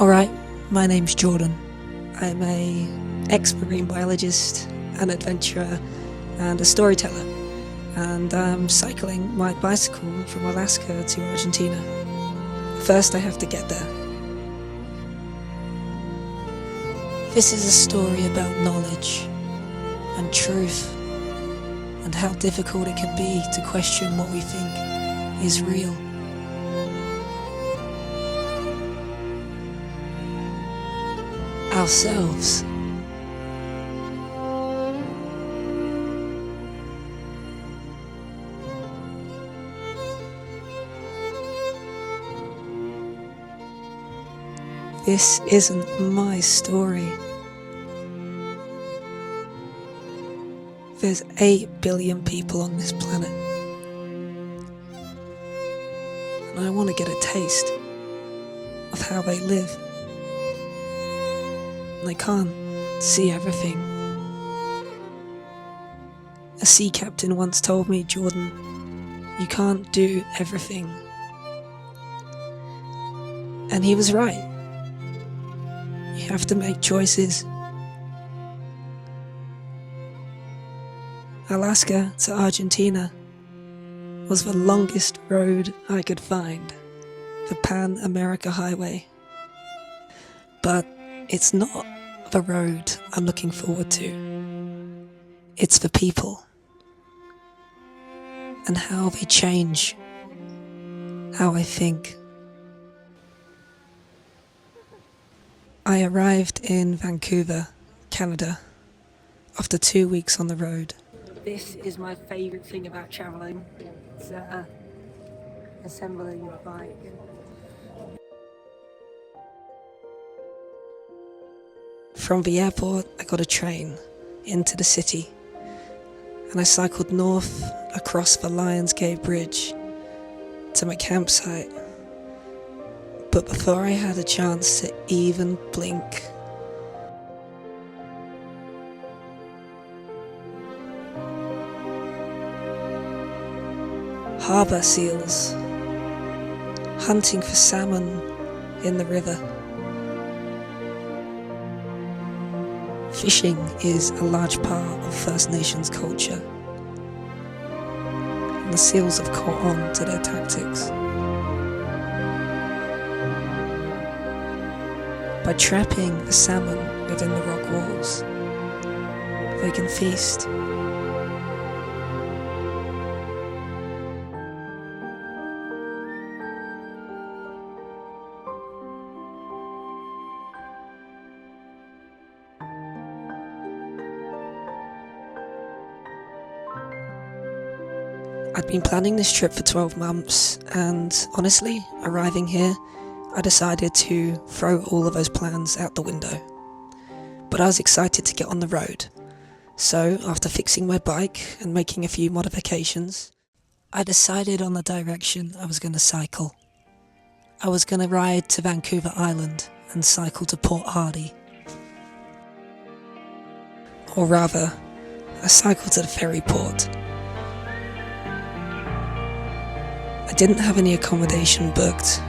Alright, my name's Jordan. I'm an ex-marine biologist, an adventurer, and a storyteller. And I'm cycling my bicycle from Alaska to Argentina. First I have to get there. This is a story about knowledge and truth and how difficult it can be to question what we think is real. Ourselves. This isn't my story. There's 8 billion people on this planet. And I want to get a taste of how they live. And I can't see everything. A sea captain once told me, Jordan, you can't do everything. And he was right. You have to make choices. Alaska to Argentina was the longest road I could find, the Pan America Highway. But it's not the road I'm looking forward to. It's the people and how they change how I think. I arrived in Vancouver, Canada, after 2 weeks on the road. This is my favourite thing about travelling. It's assembling a bike. From the airport, I got a train into the city, and I cycled north across the Lionsgate Bridge to my campsite. But before I had a chance to even blink, harbour seals, hunting for salmon in the river. Fishing is a large part of First Nations culture, and the seals have caught on to their tactics. By trapping the salmon within the rock walls, they can feast. I'd been planning this trip for 12 months, and honestly, arriving here, I decided to throw all of those plans out the window. But I was excited to get on the road. So, after fixing my bike and making a few modifications, I decided on the direction I was going to cycle. I was going to ride to Vancouver Island and cycle to Port Hardy. Or rather, I cycled to the ferry port. I didn't have any accommodation booked,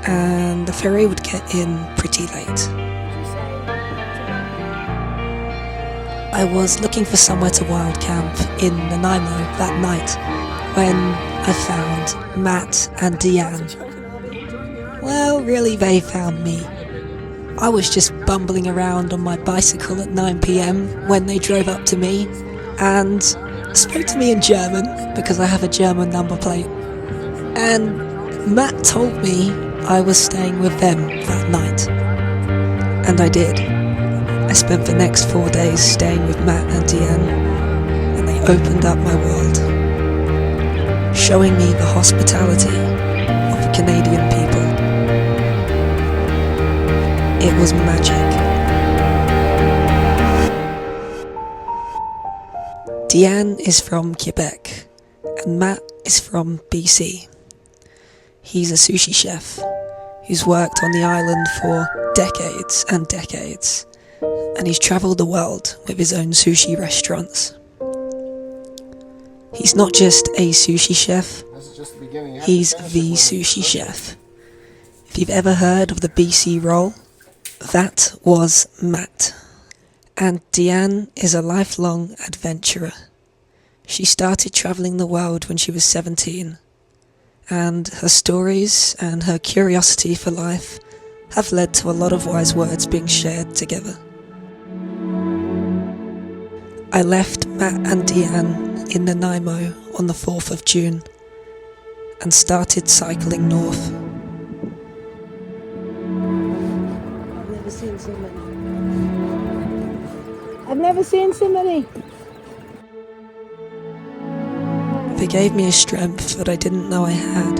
and the ferry would get in pretty late. I was looking for somewhere to wild camp in Nanaimo that night when I found Matt and Deanne. Well, really, they found me. I was just bumbling around on my bicycle at 9 PM when they drove up to me and spoke to me in German because I have a German number plate. And Matt told me I was staying with them that night. And I did. I spent the next 4 days staying with Matt and Deanne, and they opened up my world, showing me the hospitality of the Canadian people. It was magic. Deanne is from Quebec, and Matt is from BC. He's a sushi chef who's worked on the island for decades and decades, and he's travelled the world with his own sushi restaurants. He's not just a sushi chef, he's the sushi chef. If you've ever heard of the BC roll, that was Matt. And Deanne is a lifelong adventurer. She started travelling the world when she was 17, and her stories and her curiosity for life have led to a lot of wise words being shared together. I left Matt and Deanne in Nanaimo on the 4th of June and started cycling north. I've never seen so many. I've never seen so many. They gave me a strength that I didn't know I had,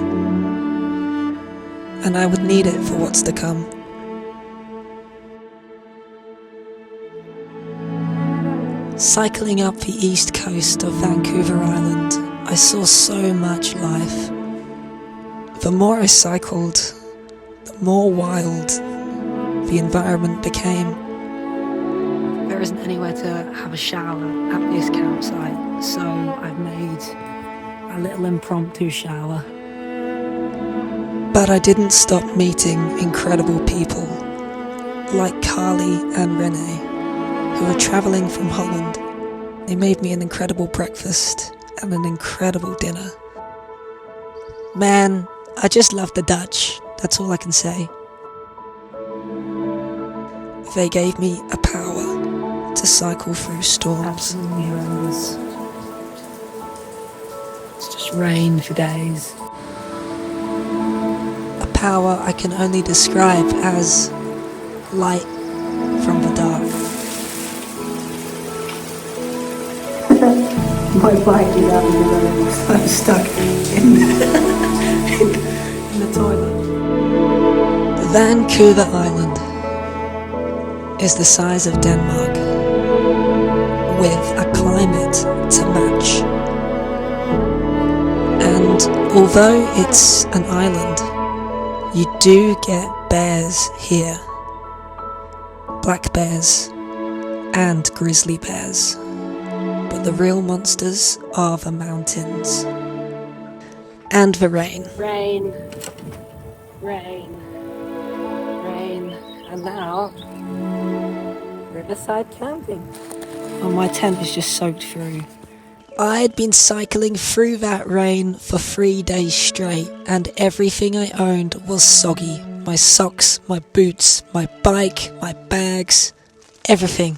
and I would need it for what's to come. Cycling up the east coast of Vancouver Island, I saw so much life. The more I cycled, the more wild the environment became. There isn't anywhere to have a shower at this campsite, so I've made a little impromptu shower. But I didn't stop meeting incredible people like Carly and Renee, who were travelling from Holland. They made me an incredible breakfast and an incredible dinner. Man, I just love the Dutch, that's all I can say. They gave me a power to cycle through storms. Absolutely horrendous. It's just rained for days. A power I can only describe as light from the dark. My bike is out because I'm stuck in the toilet. Vancouver Island is the size of Denmark, with a climate to match. And although it's an island, you do get bears here. Black bears and grizzly bears. But the real monsters are the mountains. And the rain. Rain. And now, riverside camping. Oh, my tent is just soaked through. I'd been cycling through that rain for 3 days straight, and everything I owned was soggy. My socks, my boots, my bike, my bags, everything.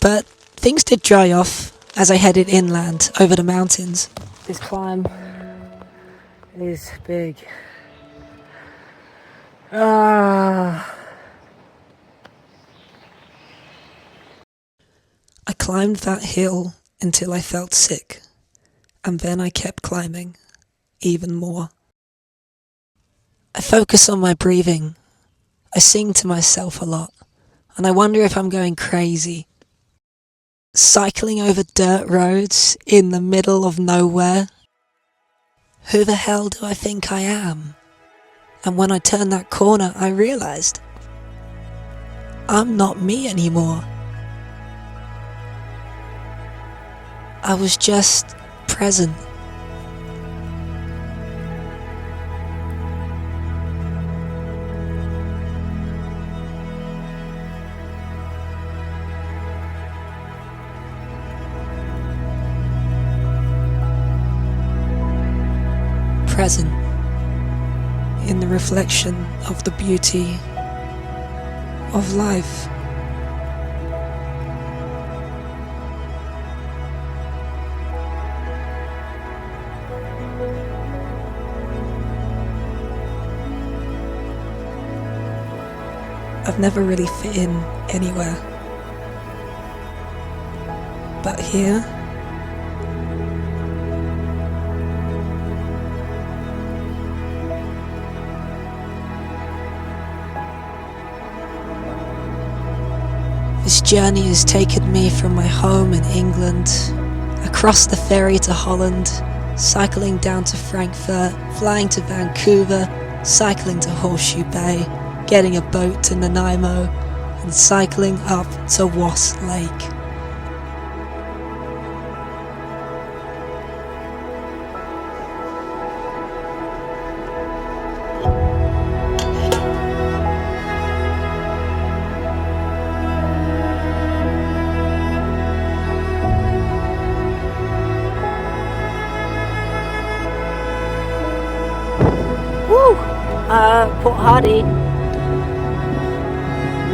But things did dry off as I headed inland over the mountains. This climb is big. I climbed that hill until I felt sick, and then I kept climbing, even more. I focus on my breathing. I sing to myself a lot, and I wonder if I'm going crazy. Cycling over dirt roads in the middle of nowhere. Who the hell do I think I am? And when I turned that corner, I realised I'm not me anymore. I was just present. Present in the reflection of the beauty of life. I've never really fit in anywhere. But here, this journey has taken me from my home in England, across the ferry to Holland, cycling down to Frankfurt, flying to Vancouver, cycling to Horseshoe Bay, getting a boat to Nanaimo, and cycling up to Wass Lake. Hardy.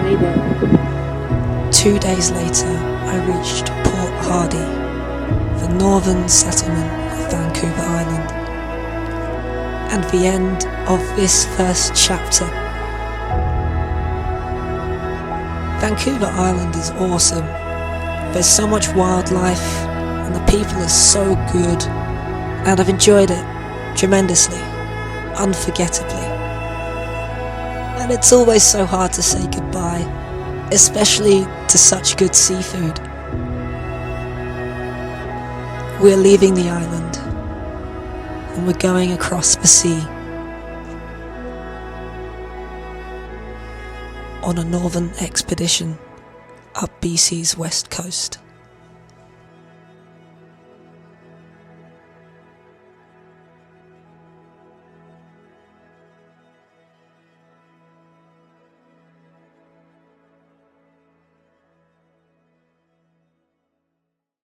Made it. 2 days later, I reached Port Hardy, the northern settlement of Vancouver Island, and the end of this first chapter. Vancouver Island is awesome. There's so much wildlife, and the people are so good, and I've enjoyed it tremendously, unforgettably. And it's always so hard to say goodbye, especially to such good seafood. We're leaving the island, and we're going across the sea on a northern expedition up BC's west coast.